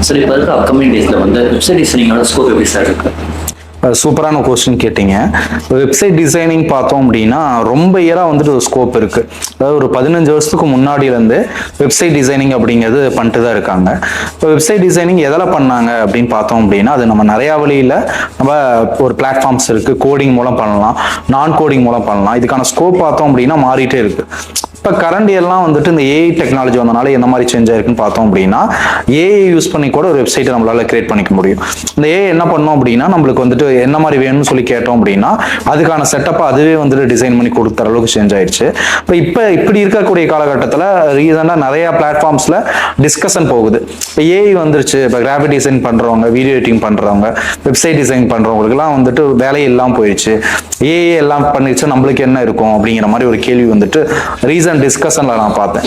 Sir இப்போ இருக்க upcoming டேஸில் வந்து வெப்சைட் டிசைனிங்கோட ஸ்கோப் எப்படி சார் இருக்கு? சூப்பரான கொஸ்டின் கேட்டீங்க. வெப்சைட் டிசைனிங் பார்த்தோம் அப்படின்னா ரொம்ப இயராக வந்துட்டு ஒரு ஸ்கோப் இருக்கு. அதாவது ஒரு 15 வருஷத்துக்கு முன்னாடியிலேருந்து வெப்சைட் டிசைனிங் அப்படிங்கிறது பண்ணிட்டு தான் இருக்காங்க. இப்போ வெப்சைட் டிசைனிங் எதில் பண்ணாங்க அப்படின்னு பார்த்தோம் அப்படின்னா, அது நம்ம நிறையா வழியில் நம்ம ஒரு பிளாட்ஃபார்ம்ஸ் இருக்கு. கோடிங் மூலம் பண்ணலாம், நான் கோடிங் மூலம் பண்ணலாம். இதுக்கான ஸ்கோப் பார்த்தோம் அப்படின்னா மாறிட்டே இருக்கு. இப்போ கரண்ட் எல்லாம் வந்துட்டு இந்த ஏஐ டெக்னாலஜி வந்தனால எந்த மாதிரி சேஞ்ச் ஆயிருக்குன்னு பார்த்தோம் அப்படின்னா, ஏஐ யூஸ் பண்ணி கூட ஒரு வெப்சைட்டை நம்மளால கிரியேட் பண்ணிக்க முடியும். இந்த ஏஐ என்ன பண்ணோம் அப்படின்னா, நம்மளுக்கு வந்துட்டு என்ன மாதிரி வேணும்னு சொல்லி கேட்டோம் அப்படின்னா அதுக்கான செட்டப்பை அதுவே வந்துட்டு டிசைன் பண்ணி கொடுக்குற அளவுக்கு சேஞ்ச் ஆயிடுச்சு. இப்போ இப்படி இருக்கக்கூடிய காலகட்டத்தில் ரீசெண்டாக நிறைய பிளாட்ஃபார்ம்ஸ்ல டிஸ்கஷன் போகுது. இப்போ ஏஐ வந்துருச்சு, இப்போ கிராஃபிக் டிசைன் பண்றவங்க, வீடியோ எடிட்டிங் பண்றவங்க, வெப்சைட் டிசைன் பண்றவங்களுக்குலாம் வந்துட்டு வேலை எல்லாம் போயிடுச்சு. ஏஐ எல்லாம் பண்ணிடுச்சு, நம்மளுக்கு என்ன இருக்கும் அப்படிங்கிற மாதிரி ஒரு கேள்வி வந்துட்டு ரீசன்ட் டிஸ்கஷன்ல நான் பார்த்தேன்.